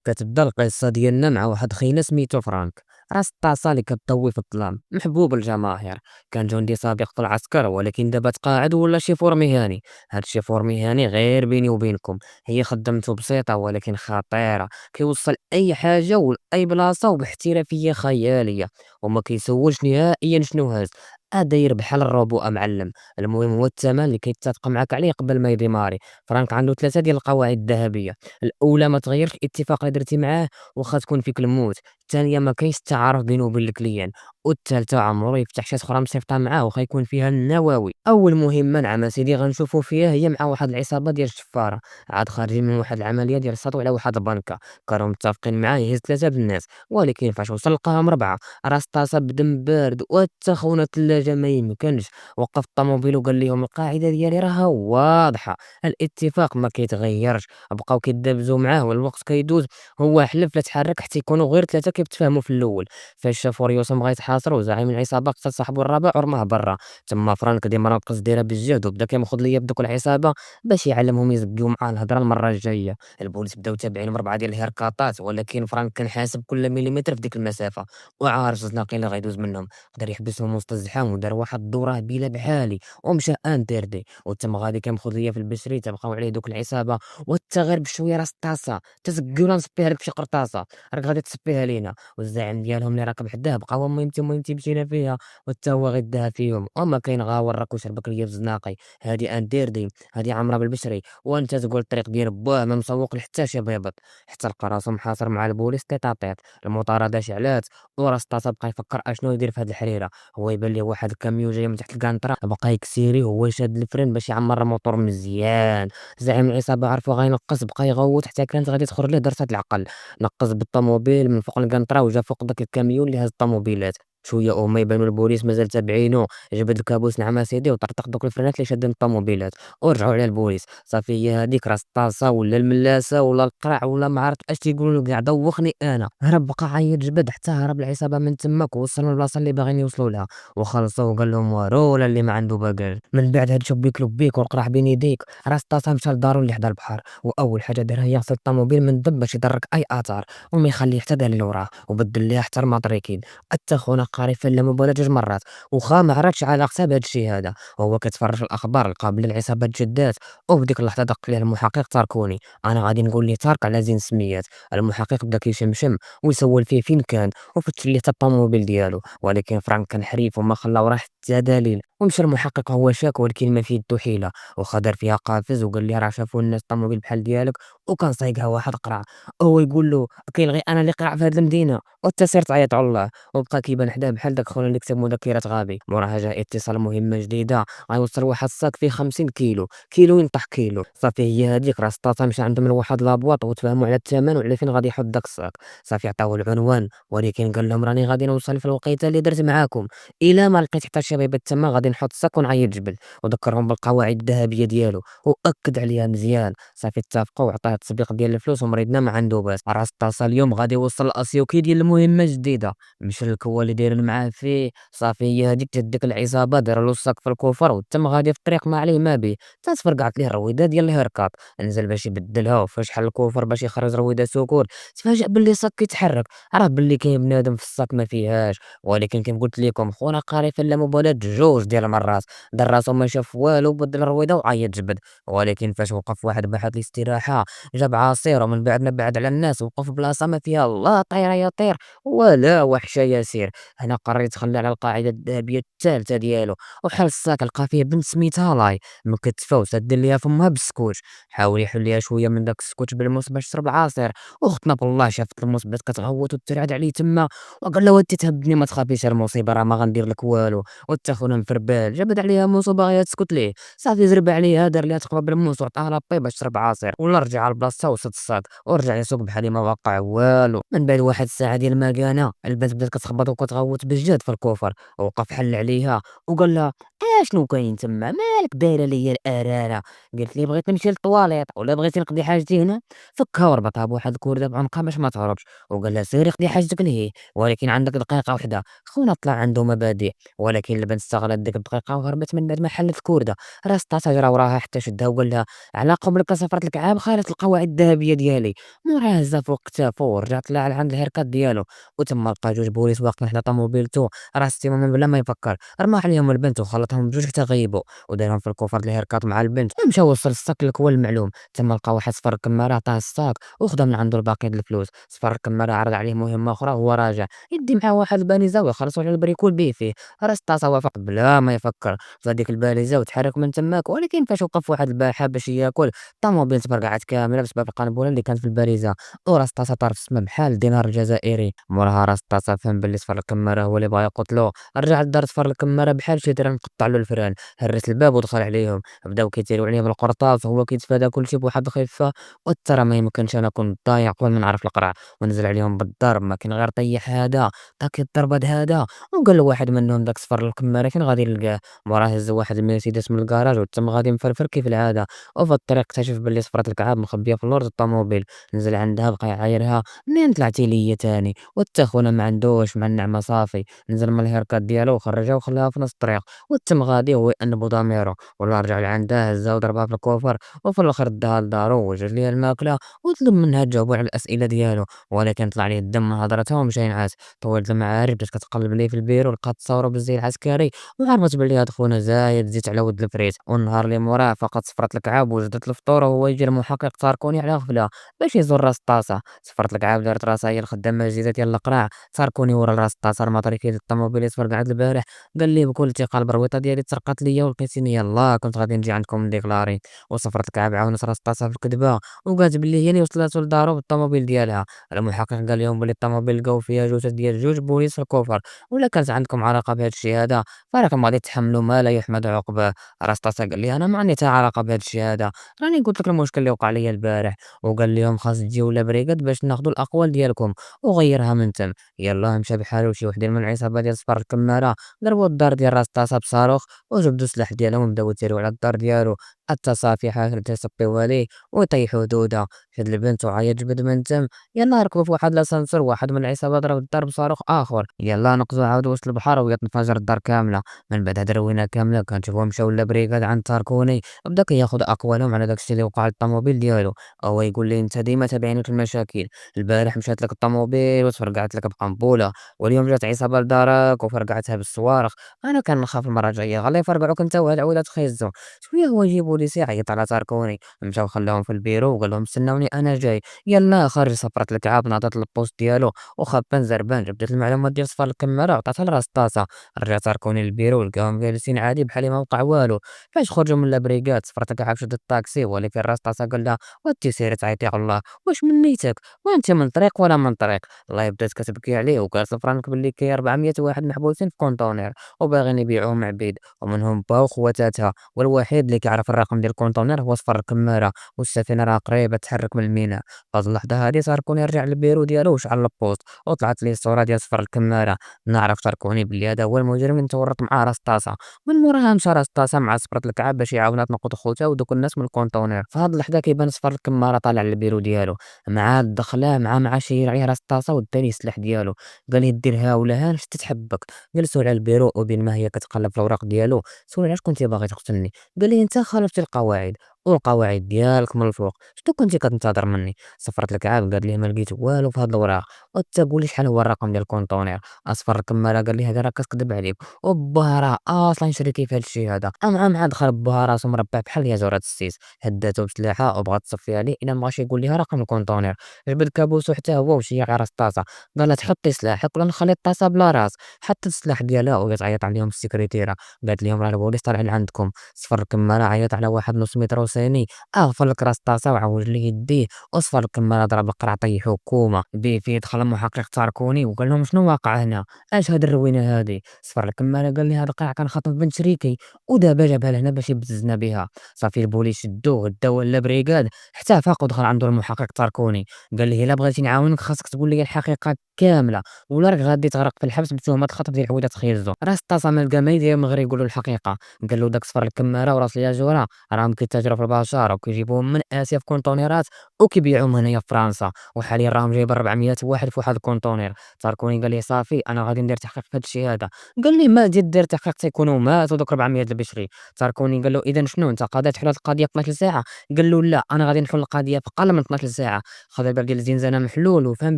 كتبدا القصة ديالنا مع واحد خينا سميتو فرانك، راس الطاسة اللي كتضوي في الظلام، محبوب الجماهير. كان جندي سابق في العسكر ولكن دابا تقاعد ولا شيفور مهني. هاد الشيفور مهني غير بيني وبينكم، هي خدمته بسيطة ولكن خطيرة. كيوصل أي حاجة ولأي بلاصة وباحترافية خيالية، وما كيسولش نهائيا شنو هاز. داير بحال الروبو معلم. المهم هو الثمن اللي كيتفق معاك عليه قبل ما يديماري. فرانك عنده ثلاثة ديال القواعد الذهبية. الأولى ما تغيّرش الاتفاق اللي درتي معاه واخا تكون فيك الموت، الثانية ما كاينش التعارف بينه وبين الكليان، والثالثة عمرو يفتح شي أخرى مصيفطة معاه واخا يكون فيها النووي. أول مهمة نعم أسيدي غنشوفو فيها هي مع واحد العصابة ديال الشفارة، عاد خارجين من واحد العملية ديال السطو على واحد البنكة. كانوا متفقين معاه يهز 3 د الناس، ولكن فاش وصل لقاهم 4. راس طاسة بدم بارد وحتى خونا التلاجة ما يمكنش. وقف الطوموبيل وقال ليهم القاعدة ديالي راها واضحة، الاتفاق ما كيتغيرش. بقاو كيدابزو معاه والوقت كيدوز، هو حلف لا تحرك حتى يكونوا غير 3 كيتفاهموا في الأول. فاش شافوا ريوسهم بغا يتحاصروا زعيم العصابة قتل صاحبو الرابع ورماه برا. تما فرانك ديما ناقص دايرها بالجهد وبدا كياخد ليا بدوك العصابة باش يعلمهم يزكيو معاه الهضرة المرة الجاية. البوليس بداو تابعين ب4 ديال الهركاطات، ولكن فرانك كان حاسب كل مليمتر في ديك المسافة، وعارف الزناقي اللي غيدوز منهم. قدر يحبسهم وسط الزحام ودار واحد الدورة هبيلة بحالي ومشى انتردي. وتما غادي كيمخد ليا في البشري تبقاو عليه دوك العصابة. وانت غير بشويه راس الطاسه تسقي ولا نصبيها لك بشي قرطاسه، راك غادي تصبيها لينا. والزعيم ديالهم اللي راكب حداه بقى هو مهمتي مشينا فيها، وحتى هو غداها فيهم. وما كاين غاور راك وشربك ليا في زناقي. هادي انديردي، هادي عامره بالبشري، وانت تقول الطريق ديال باه ما مسوق لحتى شي بيبط. حتى لقى راسو محاصر مع البوليس تيطاطيط. المطارده شعلات، وراس الطاسه بقى يفكر اشنو يدير في هاد الحريره. هو يبان ليه واحد الكاميو جاي من تحت الكانطرا بقى يكسيري وهو شاد الفرين باش يعمر الموتور مزيان. زعيم العصابة عرفو غينقّص بقى يغوّت حتى كانت غادي تخرج ليه ضرسة العقل. نقّص بالطوموبيل من فوق القنطرة وجا فوق داك الكاميون اللي هاز الطوموبيلات. شوية وهما يبانو البوليس مازال تابعينو، جبد الكابوس نعم اسيدي وطرطق دوك الفرينات اللي شادين الطوموبيلات، ورجعوا على البوليس. صافي هي هاذيك راس الطاسة ولا الملاسة ولا القرع ولا ما عرفت اش تيقولوا كاع دوخني أنا. هرب بقى عيط جبد حتى هرب العصابة من تماك ووصلوا للبلاصة اللي باغيين يوصلوا لها. وخلصوا وقال لهم وارو ولا اللي ما عنده باقال. من بعد هاد شبيك لبيك والقرع بين يديك، راس الطاسة مشى لدارو اللي حدا البحر. وأول حاجة دارها هي غسل الطوموبيل من الضب باش يدرك أي آثار وما يخليه حتى دليل وراه، وبدل ليها حتى الماطريكين. حتى خونا قاري لا مبالاة 2 مرات، وخا ما عرفش علاقتها بهاد الشي هذا. وهو كيتفرج في الأخبار لقى بلي العصابة تجدات. وفي ديك اللحظة دق ليه المحقق تاركوني. أنا غادي نقول ليه تارك على زين سميات. المحقق بدا كيشمشم ويسول فيه فين كان، وفتش ليه حتى الطوموبيل ديالو، ولكن فرانك كان حريف وما خلى وراه حتى دليل. ومشى المحقق هو شاك ولكن ما في يدو حيلة، وخا دار فيها قافز وقال ليه راه شافوا الناس طوموبيل بحال ديالك وكان سايقها واحد قرع. هو يقول له كاين غير أنا اللي قرع في هاد المدينة، وأنت سير تعيط على الله. وبقى كيبان حداه بحال داك خونا اللي كتب مذكرات غبي. موراها جا اتصال مهمة جديدة غيوصل واحد الصاك فيه 50 كيلو، كيلو ينطح كيلو. صافي هي هذيك راس طاطا مشى عندهم لواحد لابواط وتفاهموا على الثمن وعلى فين غادي يحط داك الصاك. صافي عطاوه العنوان، ولكن قال لهم راني غادي نوصل في الوقيته اللي درت معاكم، الا ما لقيت حتى شي بيبه تما غادي نحط الصاك ونعيط جبل. وذكرهم بالقواعد الذهبيه ديالو واكد عليها مزيان. صافي اتفقوا وعطاه التسبيق ديال الفلوس ومريضنا ما عنده باس. راس طاسه اليوم غادي يوصل الاسيوكي ديال المهمه الجديده. مشى للكوا اللي دايرين معاه فيه. صافي هي هذيك ديك العصابه داروا له الصاك في الكوفر وتم غادي في الطريق ما عليه ما به. تفرقعت ليه الرويده ديال الهركاط، نزل باش يبدلها وفاش حل الكوفر باش يخرج رويده سكور تفاجأ باللي الصاك كيتحرك. عرف باللي كاين بنادم في الصاك ما فيهاش. ولكن كيما قلت لكم خونا قاري في اللامبالاة جوج ديال المرات، دار راسو ما شاف والو بدل الرويده وعيط جبد. ولكن فاش وقف واحد بحث الاستراحه جاب عصير ومن بعد ما بعد على الناس وقف في بلاصه ما فيها لا طير يا طير ولا وحشه يسير. هنا قرر يتخلى على القاعده الذهبيه الثالثه ديالو، وحل الساك لقى فيه بنت سميتها لاي مكتفه وسد ليها فمها بالسكوت. حاول يحل ليها شويه من داك السكوت بالموس باش تشرب العصير. واختنا بالله شافت الموس بدات كتغوت وترعد عليه تما. وقال لها ودي تهبني ما تخافيش المصيبه راه ما غندير لك والو. وتا خونا مفربال جبد عليها موس وباغيه تسكت ليه. صافي زرب عليها دار ليها تقبه بالموس وعطاها لابي باش تشرب عصير ولا رجع لبلاصتها وسط الصاك ورجع يسوق بحال ما وقع والو. من بعد واحد الساعه ديال ما كان البنت بدات كتخبط وكتغوت بجد في الكوفر. وقف حل عليها وقال لها أشنو كاين تما مالك دايرة ليا الأرانة، قالت لي بغيت نمشي للطواليط ولا بغيتي نقضي حاجتي هنا، فكّها وربطها بواحد الكردة بعنقها باش ما تهربش، وقال لها سيري خدي حاجتك لهيه، ولكن عندك دقيقة وحدة. خونا طلع عنده مبادئ، ولكن البنت استغلت ديك الدقيقة وهربت من بعد ما حلت الكردة، راس طاس جرى وراها حتى شدها وقال لها على قبلك صفرت الكعاب خالت القواعد الذهبية ديالي، موراها هزها فوق كتافو ورجع طلع لعند الهيركات ديالو، وتما لقى جوج بوليس واقفين حدا طوموبيلتو، راس تيما من بلا ما يفكر رمى عليهم البنت وخلطهم بجوج حتى غيبو، ودارهم في الكوفر د الهيركات مع البنت، ومشى وصل الصاك للكوى المعلوم، تما لقى واحد صفر الكمارة عطاه الصاك وخدا من عنده الباقي د الفلوس، صفر الكمارة عرض عليه مهمة أخرى وهو راجع، يدي معاه واحد البانيزا ويخلصوا على البريكول بيه فيه، راس الطاسة وافق بلا ما يفكر، خدا ديك الباليزا وتحرك من تماك، ولكن فاش وقف واحد الباحة باش ياكل الطوموبيل تفرقعت كاملة بسبب القنبلة اللي كانت في الباليزا، وراس الطاسة طار في السما بحال الدينار الجزائري، موراها راس الطاسة فهم بلي صفر الكمارة هو اللي بغا يقتلو، رجع للدار صفر الكمارة بحال شي درهم مقطع له الفران، هرس الباب ودخل عليهم، بداو كيتيريو عليه بالقرطاس وهو كيتفادى كلشي بواحد الخفة، قلت راه ما يمكنش أنا نكون ضايع قبل ما نعرف القرع، ونزل عليهم بالضرب ما كاين غير طيح هذا، طاك الضربة هذا، وقال له واحد منهم داك صفر الكمارة فين غادي نلقاه، موراه هز واحد المرسيدس من الكراج وتم غادي مفرفر كيف العادة، وفي الطريق اكتشف بلي صفرة الكعاب مخبية في اللور د الطوموبيل، نزل عندها بقى يعايرها منين طلعتي ليا تاني، وتا خونا ما عندوش مع النعمة صافي، نزل من الهيركات ديالو وخرجها وخلاها في نص الطريق، وتم غادي هو يأنب ضميرو، ولا رجع لعندها هزها وضربها في الكوفر، وفي الآخر داها لدارو وجاب ليها الماكلة وطلب منها تجاوبو على الأسئلة ديالو، ولكن طلع ليه الدم من هضرتها ومشى ينعس، طويلت المعارف بدات كتقلب ليه في البيرو لقات تصاورو بالزي العسكري، وعرفت بلي هاد خونا زايد زيت على ود الفريت، والنهار اللي موراه فقط صفرت الكعاب وجدت الفطور وهو يجي المحقق تاركوني على غفلة باش يزور راس الطاسة، صفرت الكعاب دارت راسها هي الخدامة الجديدة ديال القراع، تاركوني ورا راس الطاسة المطريكي ديال الطوموبيل يصفر قعد البارح، قال ليه بكل ثقة البرويطة ديالي تسرقات ليا ولقيتيني يلاه كنت غادي نجي عندكم نديكلاري، وصفرت الكعاب عاونت راس الطاسة في الكذبة، وقالت بلي هي اللي وصلاتو لدارو بالطوموبيل ديالها، المحقق قال لهم بلي الطوموبيل لقاو فيها جثث ديال جوج بوليس في الكوفر، ولا كانت عندكم علاقة بهاد الشي هذا فراكم غادي تحملوا ما لا يحمد عقباه، راس طاسة قال لي انا ما عندي حتى علاقة بهاد الشي هذا، راني قلت لك المشكل اللي وقع ليا البارح، وقال لهم خاص تجيو لبريكاد باش ناخدو الاقوال ديالكم، وغيرها من تم، يلاه مشى بحالو شي وحدين من العصابة ديال صفر الكمارة، ضربوا الدار ديال راس طاسة بصاروخ، وجبدوا السلاح ديالهم وبداو يتيريو على الدار ديالو، حتى صافي حاولت تيصبيوها ليه ويطيحوا دودة، شد البنت وعيط جبد من تم، يلاه ركبوا في واحد لاسانسور واحد من العصابة ضرب الدار بصاروخ آخر، يلاه نقزوا عاودوا وسط البحر وهي تنفجر الدار كاملة، من بعد هاد الروينة كاملة كنشوفوهم مشاو لبريكاد عند تاركوني، بدا كياخد أقوالهم على داك الشي اللي وقع للطوموبيل ديالو، هو يقول ليه انت ديما تابعني في المشاكل، البارح مشات لك الطوموبيل وتفرقعت لك بقنبولة، واليوم جات عصابة لدارك وفرقعتها بالصواريخ، أنا كنخاف المرة الجاية غالي يفرقعوك انت وهاد العودة تخيزو، شوية هو يجي بوليسي يعيط على تاركوني، مشاو خلاهم في البيرو وقال لهم استناوني أنا جاي، يلاه خرج صفرت الكعاب ناضت للبوست ديالو وخبان زربان جبدت المعلومات ديال صفر الكمارة وعطاتها لراس الطاسة، رجع تاركوني للبيرو لقاهم جالسين عادي بحال ما وقع والو، فاش خرجوا من لابريكاد صفرت الكعاب شدت الطاكسي ولكن راس الطاسة قال لها وانتي سيري تعيطي على الله، واش من نيتك وانت من طريق ولا من طريق، الله بدات كتبكي عليه وقالت لفرانك بلي كاين 400 واحد محبوسين في كونطونير وباغيين يبيعوهم عبيد، ومنهم با وخواتاتها، والوحيد اللي كيعرف الرقم ديال الكونطونير هو صفر الكمارة، والسفينة راه قريبة تحرك من الميناء، فهاد اللحظة هادي تاركوني رجع للبيرو ديالو وشعل البوست، وطلعت ليه الصورة ديال صفر الكمارة، نعرف تاركوني بلي هذا هو المجرم اللي تورط معاه راس طاسة، من موراها مشى راس طاسة مع صفرة الكعاب باش يعاونها تنقذ خوتها ودوك الناس من الكونطونير، فهاد اللحظة كيبان صفر الكمارة طالع للبيرو ديالو، مع الدخلة مع شير عليه راس طاسة ودا ليه السلاح ديالو، قال ليه دير ها ولا ها شتي تحبك، جلسوا على البيرو وبين ما هي كتقلب في الأوراق ديالو، سول علاش كنتي باغي تقتلني، قال ليه انت خالفتي القواعد، والقواعد ديالك من الفوق، شنو كنتي كتنتظر مني، صفرت الكعاب قال ليه ما لقيت والو في هاد الأوراق، وانت قول لي شحال هو الرقم ديال الكونطونير، أصفر الكمارة قال ليه هذا راه كتكذب عليك، وباه راه أصلا شريكي في هاد الشي هذا، مع دخل باه راسو مربع بحال ياجورة السيس، هداتو بسلاحة وبغات تصفيها ليه إلا مبغاش يقول ليها رقم الكونطونير، جبد كابوسو حتى هو وشيع على راس الطاسة، قالها تحطي سلاحك ولا نخلي الطاسة بلا راس، حطت السلاح ديالها وهي تعيط عليهم السكرتيرة، قالت لهم راه البوليس طالع لعندكم، صفر الكمارة عيط على واحد نص متر وصيني، غفر لك راس الطاسة وعوج ليه يديه، وصفر الكمارة ضرب القرع طيحو كوما، بيه فيه دخل المحقق تاركوني وقال لهم شنو واقع هنا، اش هاد الروينة هادي، صفر الكمارة قال لي هاد القرع كان خاطف بنت شريكي، ودابا جابها لهنا باش يبززنا بها، صافي البوليس شدوه داوه لابريكاد، حتى فاق ودخل عنده المحقق تاركوني، قال ليه الا بغيتي نعاونك خاصك تقول لي الحقيقة كاملة، ولا راك غادي تغرق في الحبس بتهمة خطف ديال الحويدات خيزو. راس الطاسة مال الجماهير ديالهم من غير يقولوا الحقيقة، قالوا داك صفر الكمارة وراس الياجورة راهم كيتاجروا في البشر وكيجيبوهم من آسيا في كونطونيرات وكيبيعوهم هنايا في فرنسا، وحاليا راهم جايبين 400 واحد في واحد الكونطونير. تاركوني قال لي صافي أنا غادي ندير تحقيق في هاد الشي هذا. قال لي ما تزيد دير تحقيق تيكونوا ماتوا دوك 400 البشري. تاركوني قال له إذا شنو أنت قادر تحل هاد القضية في 12 ساعة؟ قال له لا أنا غادي نحل القضية في أقل من 12 ساعة. خذ الباب ديال الزنزانة محلول وفهم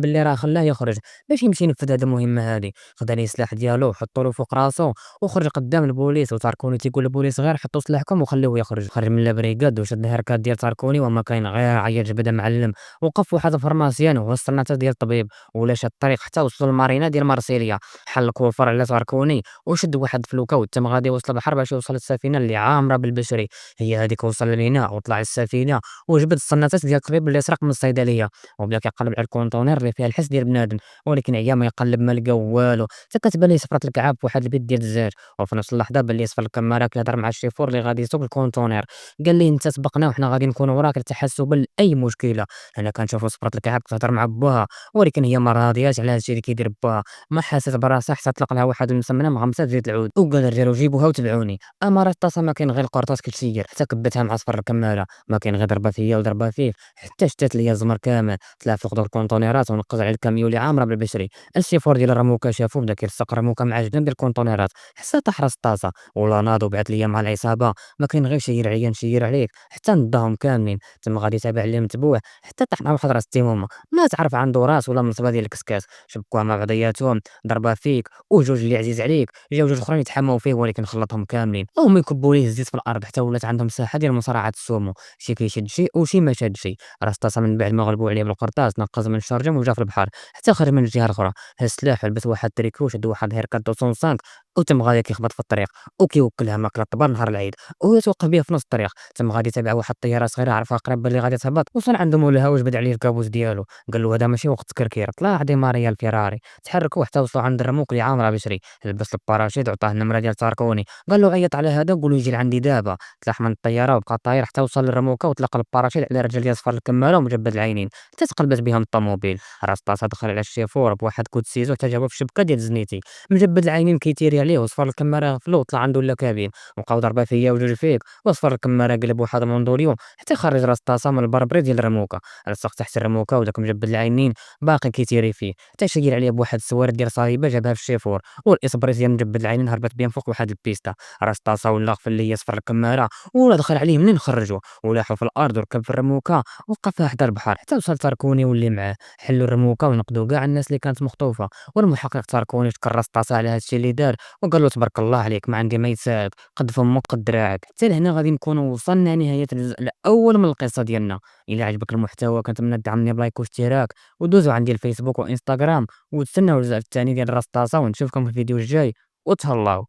باللي راه خلاه يخرج باش يمشي ينفذ هاد المهمة هادي. خدا ليه السلاح ديالو وحطو له فوق راسو وخرج قدام البوليس، وتاركوني تيقول للبوليس غير حطوا سلاحكم وخليوه يخرج. خرج من لابريكاد وشد الهركات ديال تاركوني وما كاين غير عيط جبده معلم. وقف واحد الفرماسيان وهو السرناطه ديال الطبيب ولا شاد الطريق حتى وصلوا للمارينا ديال مارسيليا. حل الكوفر على تاركوني وشد واحد الفلوكه وتم غادي يوصل البحر باش يوصل للسفينه اللي عامره بالبشري. هي هذيك وصل لينا وطلع السفينه وجبد السرناطات ديال الطبيب اللي سرق من الصيدليه، وبدا كيقلب على الكونتونير اللي فيها الحس ديال بنادم. ولكن عيا ما يقلب ما لقى والو، حتى كتبان ليه صفرة الكعاب فواحد البيت ديال الزاج. وفي نفس اللحظه بان ليه صفر الكماره كيهضر مع الشيفور اللي غادي يسوق الكونتونير. قال ليه انت سبقنا وحنا غادي نكونوا وراك لتحسبا لاي مشكله. هنا كنشوفوا صفرة الكعاب كتهضر مع باها، ولكن هي ما راضياش على هادشي اللي كيدير باها. ما حاسس براسها حتى طلق لها واحد المسمنه مغمسه بزيت العود وقال الرجال جيبوها وتبعوني. اما راه الطاسه ما كاين غير القرطاس كتسير، حتى كبتها مع صفر الكماره. ما كاين غير ضربه فيا وضربه فيه حتى شتات ليا الزمر كامل. طلع فوق دور الكونتونيرات ونقز على الكاميو اللي عامره بالبشري. الشيفور ديال الرموكا شافو بدا كيلصق رموكا مع جناب ديال الكونتونيرات حتى طاح راس الطاسه. ولا ناض وبعت ليا مع العصابه، ما كاين غير شير عليا نشير عليك حتى نضاهم كاملين. تم غادي تابع ليه متبوع حتى طاح مع واحد راس التيمومه ما تعرف عنده راس ولا منصبه ديال الكسكاس. شبكوها مع بعضياتهم، ضربه فيك وجوج اللي عزيز عليك، جاو جوج اخرين يتحماو فيه ولكن خلطهم كاملين. هما يكبوا ليه الزيت في الارض حتى ولات عندهم ساحه ديال مصارعه السومو، شي كيشد شي وشي ما شاد شي. راس طاسه من بعد ما غلبوا عليه بالقرطاس نقز من الشرجم وجا في البحر حتى خرج من الجهه الاخرى. هز السلاح ولبس واحد التريكو شد واحد هيركات 205 وتم غادي كيخبط في الطريق وكيوكلها ماكله الطبار نهار العيد. وهو توقف بيه في نص الطريق. تم غادي يتابع واحد الطياره صغيره عرفها قريب باللي غادي تهبط. وصل عند مولاها وجبد عليه الكابوس ديالو. قال له هذا ماشي وقت الكركير، طلع دي ماريا الفيراري. تحركوا حتى وصلوا عند الرموك اللي عامره بشري. لبس الباراشيت وعطاه النمره ديال تاركوني. قال له عيط على هذا وقول له يجي لعندي دابا. طلع من الطياره وبقى طاير حتى وصل للرموكه وطلق الباراشيت على رجل ديال صفر الكماله ومجبد العينين حتى تقلبت بهم الطوموبيل. راس طاسه دخل على الشيفور بواحد كود سيزو حتى جابو في الشبكه ديال زنيتي. مجبد العينين كيتيري عليه وصفر الكماره غفلو وطلع عنده لا كابين. وبقاو ضربه فيا وجوج فيك وصفر الكماره قلب واحد الموندوليو حتى خرج راس طاسه من البربري ديال الرموكه. لصق تحت الرموكه وداك مجبد العينين باقي كيتيري فيه حتى شير عليه بواحد السوارد ديال صايبه جابها في الشيفور. والاسبريس ديال مجبد العينين هربت بهم فوق واحد البيستا. راس طاسه ولا غفل ليا صفر الكماره ولا دخل عليه منين خرجوا. ولاحوا في الارض وركب في الرموكه ووقفها حدا البحر حتى وصل تاركوني واللي معاه. حلوا الرموكه ونقدوا كاع الناس اللي كانت مخطوفه. والمحقق تاركوني شكر راس طاسه على هادشي اللي دار وقال له تبارك الله عليك ما عندي ما يتساعد، قد فمك قد دراعك. حتى لهنا غادي نكونوا وصلنا نهايه الجزء الاول من القصه ديالنا. الا عجبك المحتوى كنتمنى تدعمني بلايك واشتراك ودوزوا عندي الفيسبوك وانستغرام وتسناو الجزء الثاني ديال راس طاسه ونشوفكم في الفيديو الجاي وتهلاو.